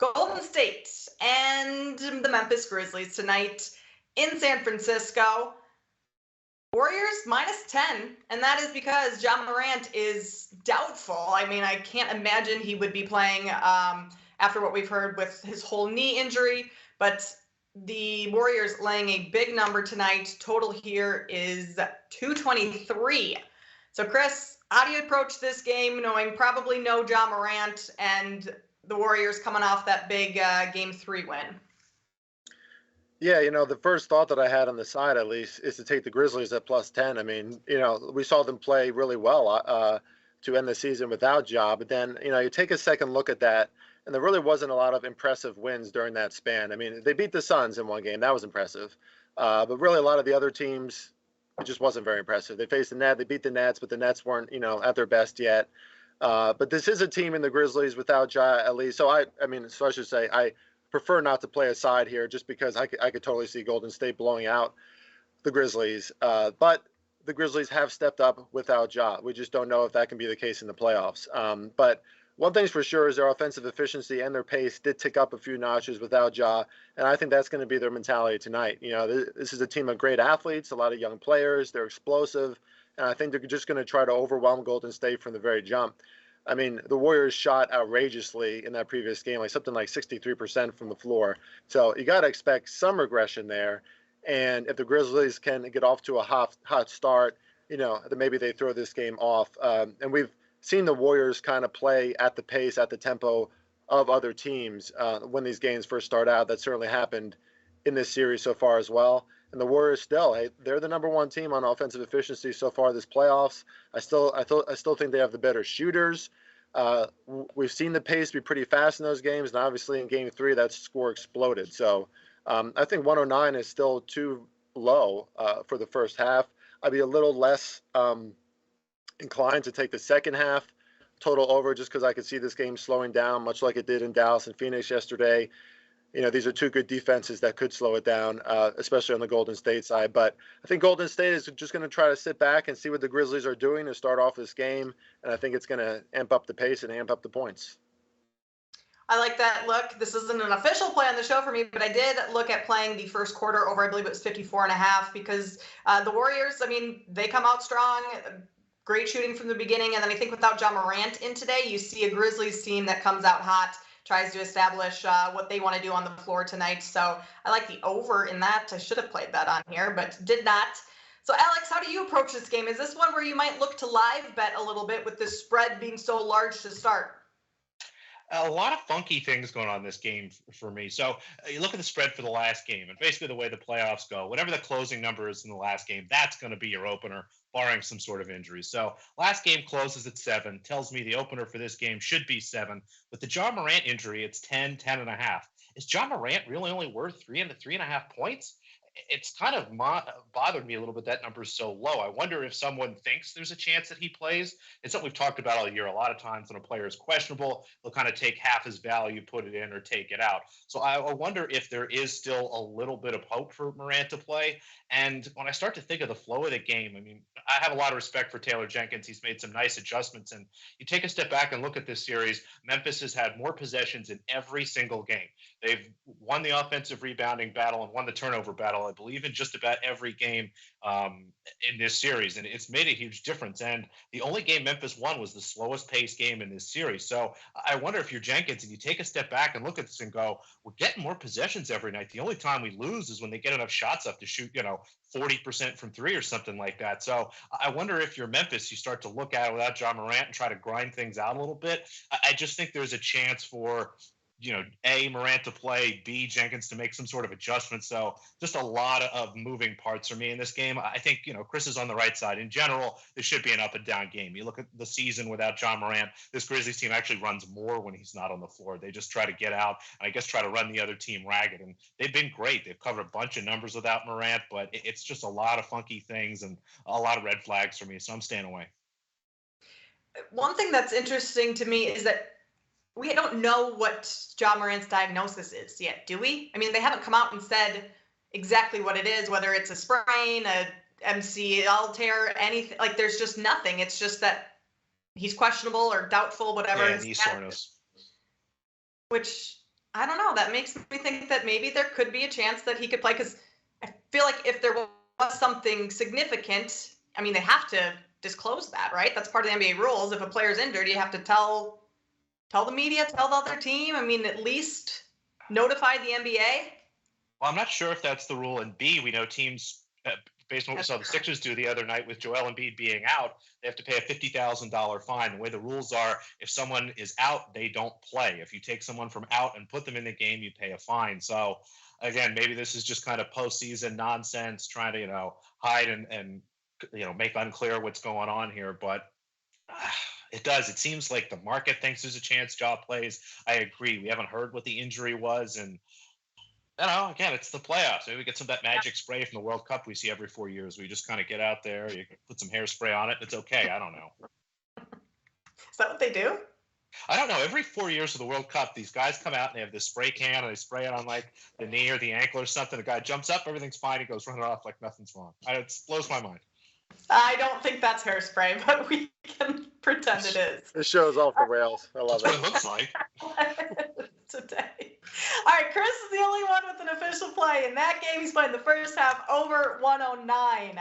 Golden State and the Memphis Grizzlies tonight in San Francisco. Warriors -10, and that is because Ja Morant is doubtful. I mean, I can't imagine he would be playing after what we've heard with his whole knee injury, but the Warriors laying a big number tonight. Total here is 223. So, Chris, how do you approach this game knowing probably no Ja Morant and the Warriors coming off that big Game 3 win? Yeah, the first thought that I had on the side, at least, is to take the Grizzlies at +10. I mean, we saw them play really well to end the season without Ja, but then, you take a second look at that, and there really wasn't a lot of impressive wins during that span. I mean, they beat the Suns in one game. That was impressive. But really, a lot of the other teams, it just wasn't very impressive. They faced the Nets, they beat the Nets, but the Nets weren't, at their best yet. But this is a team in the Grizzlies without Ja, at least. So I should say, I prefer not to play a side here just because I could totally see Golden State blowing out the Grizzlies. But the Grizzlies have stepped up without Ja. We just don't know if that can be the case in the playoffs. But one thing's for sure is their offensive efficiency and their pace did tick up a few notches without Ja, and I think that's going to be their mentality tonight. This is a team of great athletes, a lot of young players. They're explosive, and I think they're just going to try to overwhelm Golden State from the very jump. I mean, the Warriors shot outrageously in that previous game, like something like 63% from the floor. So you got to expect some regression there. And if the Grizzlies can get off to a hot start, then maybe they throw this game off. And we've seen the Warriors kind of play at the pace, at the tempo of other teams when these games first start out. That certainly happened in this series so far as well. And the Warriors still, they're the number one team on offensive efficiency so far this playoffs. I still think they have the better shooters. We've seen the pace be pretty fast in those games, and obviously in Game 3 that score exploded. So I think 109 is still too low for the first half. I'd be a little less inclined to take the second half total over just because I could see this game slowing down, much like it did in Dallas and Phoenix yesterday. These are two good defenses that could slow it down, especially on the Golden State side. But I think Golden State is just going to try to sit back and see what the Grizzlies are doing to start off this game. And I think it's going to amp up the pace and amp up the points. I like that look. This isn't an official play on the show for me, but I did look at playing the first quarter over, I believe it was 54.5, because the Warriors, I mean, they come out strong. Great shooting from the beginning. And then I think without Ja Morant in today, you see a Grizzlies team that comes out hot, tries to establish what they want to do on the floor tonight. So I like the over in that. I should have played that on here, but did not. So Alex, how do you approach this game? Is this one where you might look to live bet a little bit with the spread being so large to start? A lot of funky things going on in this game for me. So you look at the spread for the last game, and basically the way the playoffs go, whatever the closing number is in the last game, that's going to be your opener, barring some sort of injury. So last game closes at 7, tells me the opener for this game should be 7. With the Ja Morant injury, it's 10.5. Is Ja Morant really only worth 3.5 points? It's kind of bothered me a little bit that number's so low. I wonder if someone thinks there's a chance that he plays. It's something we've talked about all year. A lot of times when a player is questionable, they'll kind of take half his value, put it in, or take it out. So I wonder if there is still a little bit of hope for Morant to play. And when I start to think of the flow of the game, I mean, I have a lot of respect for Taylor Jenkins. He's made some nice adjustments. And you take a step back and look at this series, Memphis has had more possessions in every single game. They've won the offensive rebounding battle and won the turnover battle, I believe, in just about every game in this series. And it's made a huge difference. And the only game Memphis won was the slowest paced game in this series. So I wonder if you're Jenkins and you take a step back and look at this and go, we're getting more possessions every night. The only time we lose is when they get enough shots up to shoot, 40% from 3 or something like that. So I wonder if you're Memphis, you start to look at it without Ja Morant and try to grind things out a little bit. I just think there's a chance for A, Morant to play, B, Jenkins to make some sort of adjustment. So just a lot of moving parts for me in this game. I think, Chris is on the right side. In general, this should be an up and down game. You look at the season without Ja Morant, this Grizzlies team actually runs more when he's not on the floor. They just try to get out and I guess try to run the other team ragged. And they've been great. They've covered a bunch of numbers without Morant, but it's just a lot of funky things and a lot of red flags for me. So I'm staying away. One thing that's interesting to me is that we don't know what Ja Morant's diagnosis is yet, do we? I mean, they haven't come out and said exactly what it is, whether it's a sprain, a MCL tear, anything. Like, there's just nothing. It's just that he's questionable or doubtful, whatever. Yeah, knee soreness. Which I don't know. That makes me think that maybe there could be a chance that he could play, because I feel like if there was something significant, I mean, they have to disclose that, right? That's part of the NBA rules. If a player's injured, you have to tell the media, tell the other team. I mean, at least notify the NBA. Well, I'm not sure if that's the rule. And B, we know teams, based on what we saw the Sixers do the other night with Joel Embiid being out, they have to pay a $50,000 fine. The way the rules are, if someone is out, they don't play. If you take someone from out and put them in the game, you pay a fine. So, again, maybe this is just kind of postseason nonsense, trying to, hide and make unclear what's going on here. But it does. It seems like the market thinks there's a chance Ja plays. I agree. We haven't heard what the injury was, and again, it's the playoffs. Maybe we get some of that magic spray from the World Cup we see every 4 years. We just kind of get out there, you put some hairspray on it, it's okay. I don't know. Is that what they do? I don't know. Every 4 years of the World Cup, these guys come out and they have this spray can and they spray it on like the knee or the ankle or something. The guy jumps up, everything's fine. He goes running off like nothing's wrong. It blows my mind. I don't think that's hairspray, but we can pretend it is. This show's off the rails. I love That's what it. it looks like. Today. All right, Chris is the only one with an official play in that game. He's playing the first half over 109.